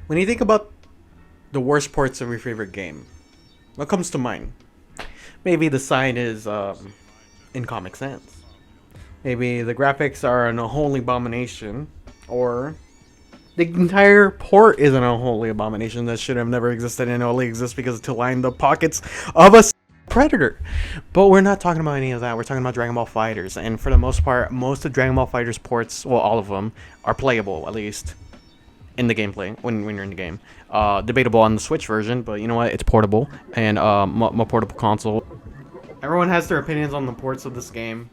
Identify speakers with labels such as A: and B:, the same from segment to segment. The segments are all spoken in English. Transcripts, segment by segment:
A: When you think about the worst ports of your favorite game, what comes to mind? Maybe the sign is in Comic Sans. Maybe the graphics are an unholy abomination, or the entire port is an unholy abomination that should have never existed and only exists because to line the pockets of a predator. But we're not talking about any of that. We're talking about Dragon Ball Fighters, and for the most part, most of Dragon Ball Fighters ports, well, all of them, are playable at least in the gameplay when you're in the game. Debatable on the Switch version, but you know what? It's portable and my portable console. Everyone has their opinions on the ports of this game,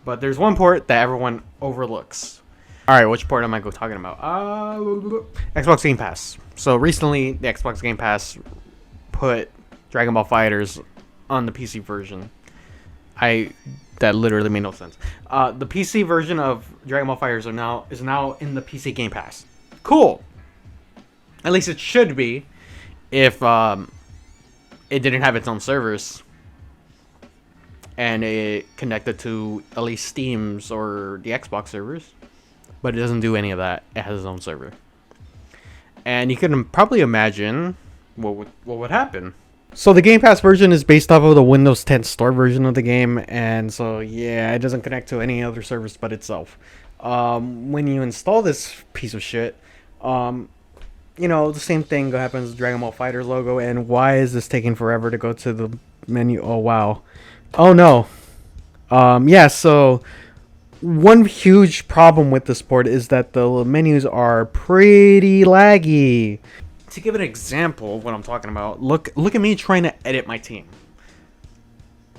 A: but there's one port that everyone overlooks. All right, which port am I talking about? Xbox Game Pass. So recently, the Xbox Game Pass put Dragon Ball Fighters on the PC version. That literally made no sense. The PC version of Dragon Ball Fighters is now in the PC Game Pass. Cool. At least it should be, if it didn't have its own servers and it connected to at least Steam's or the Xbox servers. But it doesn't do any of that. It has its own server. And you can probably imagine what would happen. So the Game Pass version is based off of the Windows 10 Store version of the game, and so yeah, it doesn't connect to any other service but itself. When you install this piece of shit, you know, the same thing happens with Dragon Ball FighterZ logo, and why is this taking forever to go to the menu? Oh wow. Oh no. Yeah, so one huge problem with this port is that the menus are pretty laggy. To give an example of what I'm talking about, look at me trying to edit my team.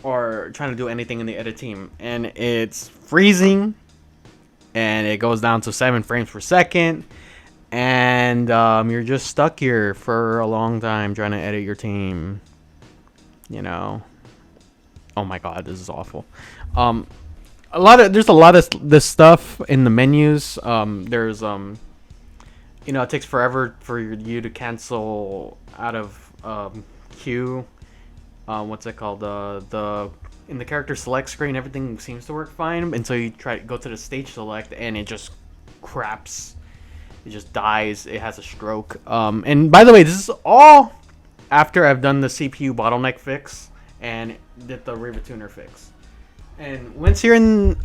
A: Or trying to do anything in the edit team. And it's freezing. And it goes down to 7 frames per second. And you're just stuck here for a long time trying to edit your team. You know. Oh my god, this is awful. There's a lot of this stuff in the menus. There's you know, it takes forever for you to cancel out of queue. What's it called? In the character select screen, everything seems to work fine until you try to go to the stage select and it just craps. It just dies. It has a stroke. And by the way, this is all after I've done the CPU bottleneck fix and did the Riva Tuner fix. And once you're in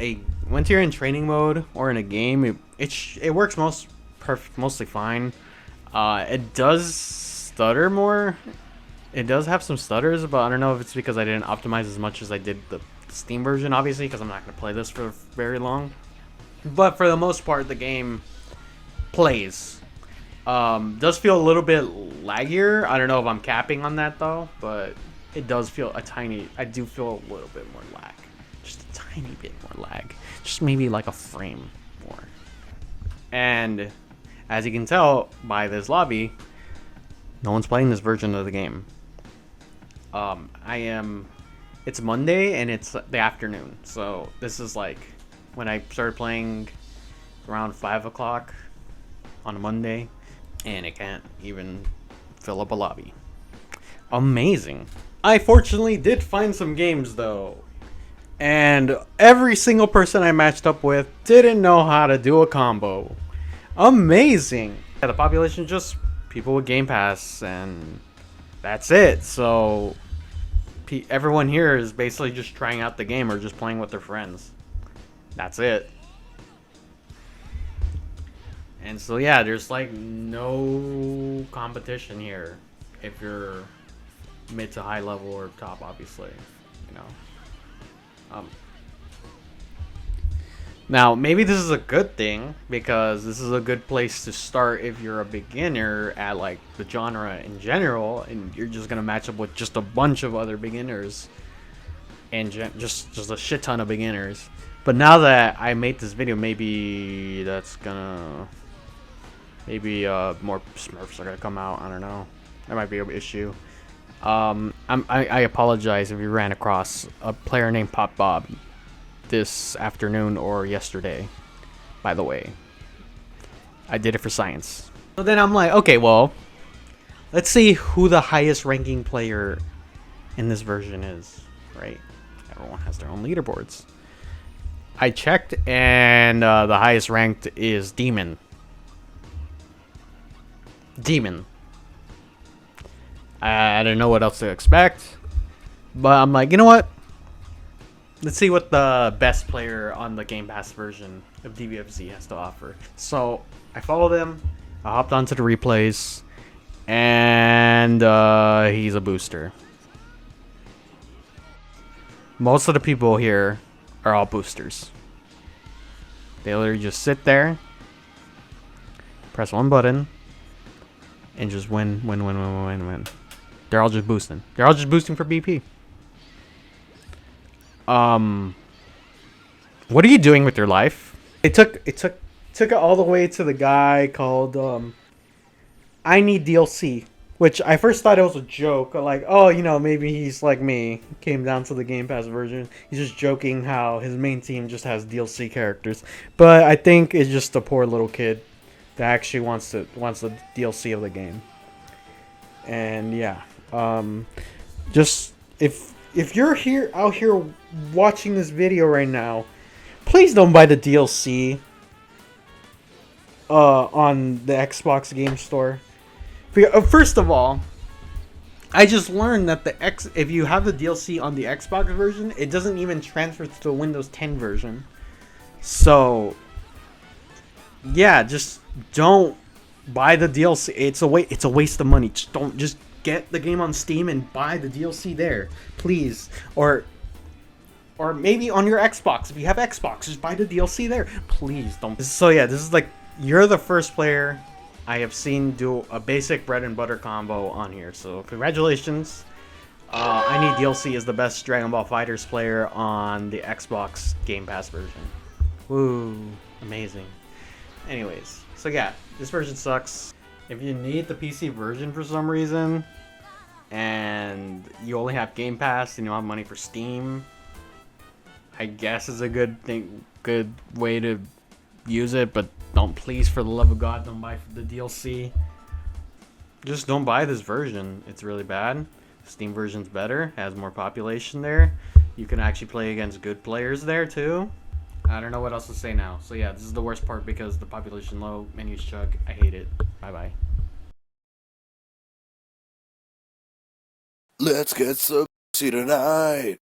A: training mode or in a game, it works mostly fine. It does stutter more. It does have some stutters, but I don't know if it's because I didn't optimize as much as I did the Steam version, obviously, because I'm not going to play this for very long. But for the most part, the game plays. Does feel a little bit laggier. I don't know if I'm capping on that though, but it does feel I do feel a little bit more lag. Just a tiny bit more lag. Just maybe like a frame more. And as you can tell by this lobby, no one's playing this version of the game. It's Monday and it's the afternoon. So this is like when I started playing around 5 o'clock on a Monday, and it can't even fill up a lobby. Amazing. I fortunately did find some games though. And every single person I matched up with didn't know how to do a combo. Amazing. Yeah, the population just people with Game Pass, and that's it. So everyone here is basically just trying out the game or just playing with their friends. That's it. And so yeah, there's like no competition here if you're mid to high level or top, obviously, you know. Now, maybe this is a good thing, because this is a good place to start if you're a beginner at like the genre in general, and you're just gonna match up with just a bunch of other beginners, and just a shit ton of beginners. But now that I made this video, maybe more Smurfs are gonna come out. I don't know. That might be an issue. I apologize if you ran across a player named Pop Bob this afternoon or yesterday, by the way. I did it for science. So then I'm like, okay, well, let's see who the highest ranking player in this version is, right? Everyone has their own leaderboards. I checked, and the highest ranked is Demon. Demon. I didn't know what else to expect, but I'm like, you know what? Let's see what the best player on the Game Pass version of Dbfz has to offer. So I followed him. I hopped onto the replays, and he's a booster. Most of the people here are all boosters. They literally just sit there, press one button, and just win. They're all just boosting. They're all just boosting for BP. What are you doing with your life? It took it all the way to the guy called I Need DLC, which I first thought it was a joke. Like, oh, you know, maybe he's like me. Came down to the Game Pass version. He's just joking how his main team just has DLC characters. But I think it's just a poor little kid that actually wants the DLC of the game. And yeah, just if you're out here watching this video right now, please don't buy the DLC on the Xbox Game Store. First of all, I just learned that if you have the DLC on the Xbox version, it doesn't even transfer to the Windows 10 version. So yeah, just don't buy the DLC. It's a waste of money. Just get the game on Steam and buy the DLC there, please. Or maybe on your Xbox. If you have Xbox, just buy the DLC there. Please don't. So yeah, this is like, you're the first player I have seen do a basic bread and butter combo on here. So congratulations. I Need DLC is the best Dragon Ball FighterZ player on the Xbox Game Pass version. Woo, amazing. Anyways, so yeah, this version sucks. If you need the PC version for some reason, and you only have Game Pass and you don't have money for Steam, I guess is a good way to use it, but don't, please, for the love of God, don't buy the DLC. Just don't buy this version. It's really bad. Steam version's better, has more population there. You can actually play against good players there too. I don't know what else to say now. So yeah, this is the worst part because the population low, menus chug. I hate it. Bye bye.
B: Let's get some tonight.